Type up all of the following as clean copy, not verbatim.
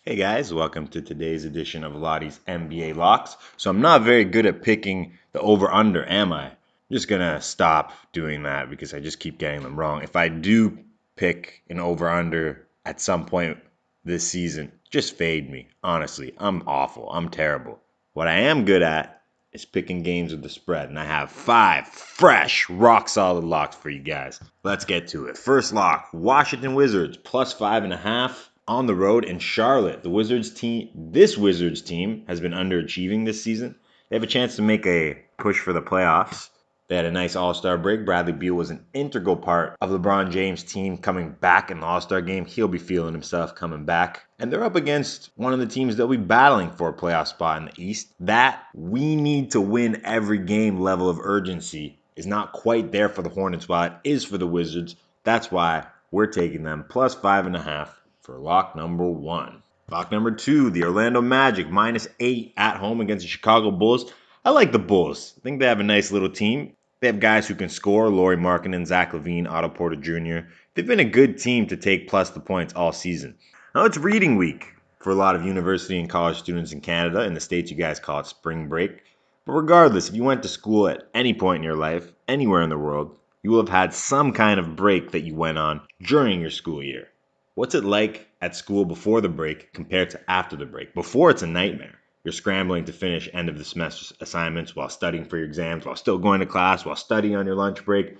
Hey guys, welcome to today's edition of Loddy's NBA Locks. So I'm not very good at picking the over-under, am I? I'm just gonna stop doing that because I just keep getting them wrong. If I do pick an over-under at some point this season, just fade me. Honestly, I'm awful. I'm terrible. What I am good at is picking games with the spread, and I have 5 fresh, rock-solid locks for you guys. Let's get to it. First lock, Washington Wizards plus 5.5 on the road in Charlotte. This Wizards team has been underachieving this season. They have a chance to make a push for the playoffs. They had a nice All-Star break. Bradley Beal was an integral part of LeBron James' team coming back in the All-Star game. He'll be feeling himself coming back. And they're up against one of the teams that will be battling for a playoff spot in the East. That we need to win every game level of urgency is not quite there for the Hornets while it is for the Wizards. That's why we're taking them plus 5.5 for lock number 1. Lock number 2, the Orlando Magic minus 8 at home against the Chicago Bulls. I like the Bulls. I think they have a nice little team. They have guys who can score, Lauri Markkanen, Zach LaVine, Otto Porter Jr. They've been a good team to take plus the points all season. Now it's reading week for a lot of university and college students in Canada. In the States, you guys call it spring break. But regardless, if you went to school at any point in your life, anywhere in the world, you will have had some kind of break that you went on during your school year. What's it like at school before the break compared to after the break? Before, it's a nightmare. You're scrambling to finish end of the semester assignments while studying for your exams, while still going to class, while studying on your lunch break.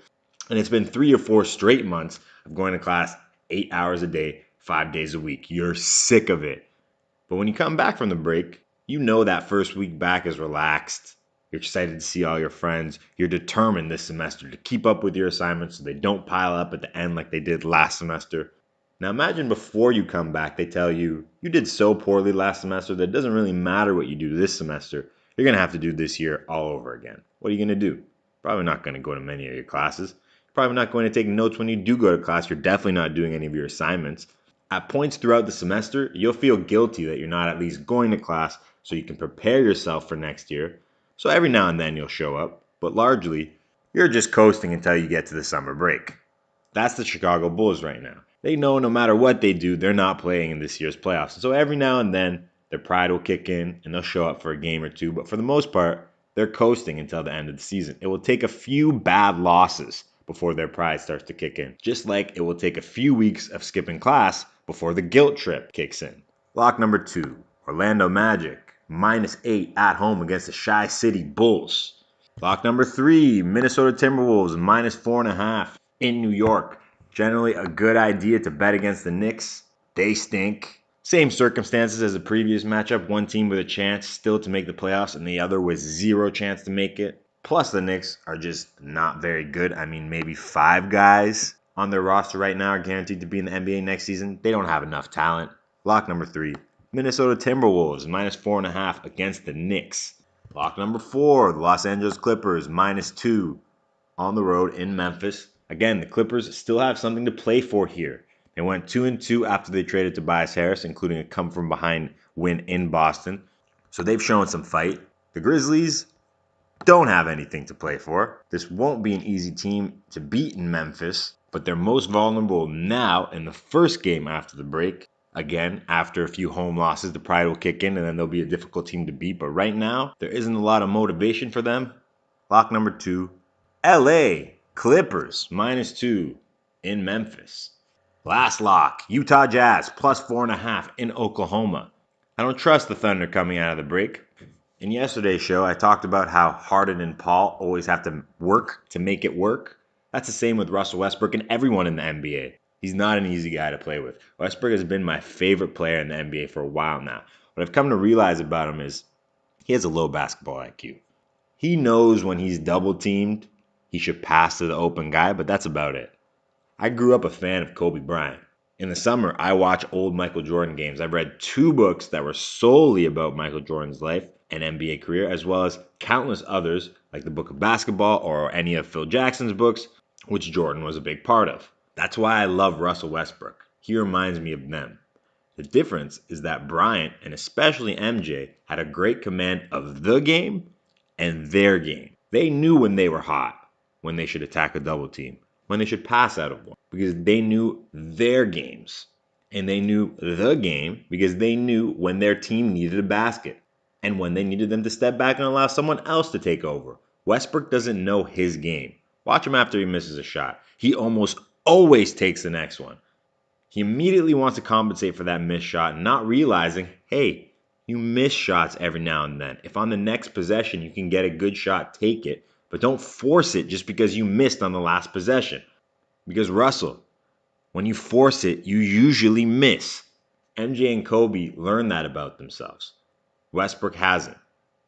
And it's been 3 or 4 straight months of going to class 8 hours a day, 5 days a week. You're sick of it. But when you come back from the break, you know that first week back is relaxed. You're excited to see all your friends. You're determined this semester to keep up with your assignments so they don't pile up at the end like they did last semester. Now imagine before you come back, they tell you, you did so poorly last semester that it doesn't really matter what you do this semester. You're going to have to do this year all over again. What are you going to do? Probably not going to go to many of your classes. Probably not going to take notes when you do go to class. You're definitely not doing any of your assignments. At points throughout the semester, you'll feel guilty that you're not at least going to class so you can prepare yourself for next year. So every now and then you'll show up, but largely, you're just coasting until you get to the summer break. That's the Chicago Bulls right now. They know no matter what they do, they're not playing in this year's playoffs. And so every now and then, their pride will kick in and they'll show up for a game or two. But for the most part, they're coasting until the end of the season. It will take a few bad losses before their pride starts to kick in. Just like it will take a few weeks of skipping class before the guilt trip kicks in. Lock number 2, Orlando Magic, minus 8 at home against the Chi-City Bulls. Lock number 3, Minnesota Timberwolves, minus 4.5 in New York. Generally a good idea to bet against the Knicks. They stink. Same circumstances as the previous matchup. One team with a chance still to make the playoffs and the other with zero chance to make it. Plus the Knicks are just not very good. I mean, maybe 5 guys on their roster right now are guaranteed to be in the NBA next season. They don't have enough talent. Lock number 3, Minnesota Timberwolves, minus 4.5 against the Knicks. Lock number 4, the Los Angeles Clippers, minus 2 on the road in Memphis. Again, the Clippers still have something to play for here. They went 2-2 after they traded Tobias Harris, including a come-from-behind win in Boston. So they've shown some fight. The Grizzlies don't have anything to play for. This won't be an easy team to beat in Memphis, but they're most vulnerable now in the first game after the break. Again, after a few home losses, the pride will kick in and then they'll be a difficult team to beat. But right now, there isn't a lot of motivation for them. Lock number 2, LA Clippers, minus 2 in Memphis. Last lock, Utah Jazz, plus 4.5 in Oklahoma. I don't trust the Thunder coming out of the break. In yesterday's show, I talked about how Harden and Paul always have to work to make it work. That's the same with Russell Westbrook and everyone in the NBA. He's not an easy guy to play with. Westbrook has been my favorite player in the NBA for a while now. What I've come to realize about him is he has a low basketball IQ. He knows when he's double teamed, he should pass to the open guy, but that's about it. I grew up a fan of Kobe Bryant. In the summer, I watch old Michael Jordan games. I've read 2 books that were solely about Michael Jordan's life and NBA career, as well as countless others, like the Book of Basketball or any of Phil Jackson's books, which Jordan was a big part of. That's why I love Russell Westbrook. He reminds me of them. The difference is that Bryant, and especially MJ, had a great command of the game and their game. They knew when they were hot, when they should attack a double team, when they should pass out of one, because they knew their games. And they knew the game because they knew when their team needed a basket and when they needed them to step back and allow someone else to take over. Westbrook doesn't know his game. Watch him after he misses a shot. He almost always takes the next one. He immediately wants to compensate for that missed shot, not realizing, hey, you miss shots every now and then. If on the next possession you can get a good shot, take it. But don't force it just because you missed on the last possession. Because Russell, when you force it, you usually miss. MJ and Kobe learned that about themselves. Westbrook hasn't.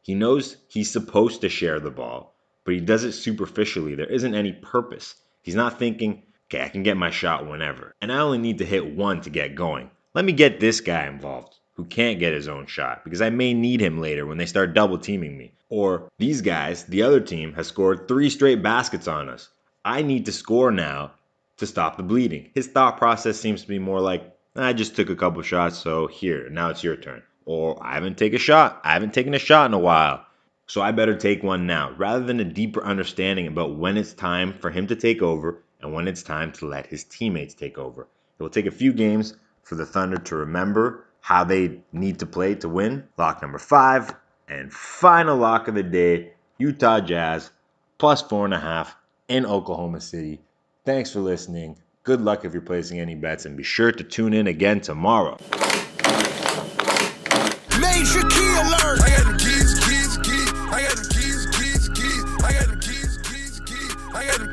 He knows he's supposed to share the ball, but he does it superficially. There isn't any purpose. He's not thinking, okay, I can get my shot whenever, and I only need to hit one to get going. Let me get this guy involved who can't get his own shot because I may need him later when they start double teaming me. Or these guys, the other team, has scored 3 straight baskets on us. I need to score now to stop the bleeding. His thought process seems to be more like, I just took a couple shots, so here, now it's your turn. Or I haven't taken a shot in a while, so I better take one now, rather than a deeper understanding about when it's time for him to take over and when it's time to let his teammates take over. It will take a few games for the Thunder to remember how they need to play to win. Lock number 5 and final lock of the day, Utah Jazz plus 4.5 in Oklahoma City. Thanks for listening. Good luck if you're placing any bets, and be sure to tune in again tomorrow. Major key alert. I got the keys. I got the keys. I got the keys. I got the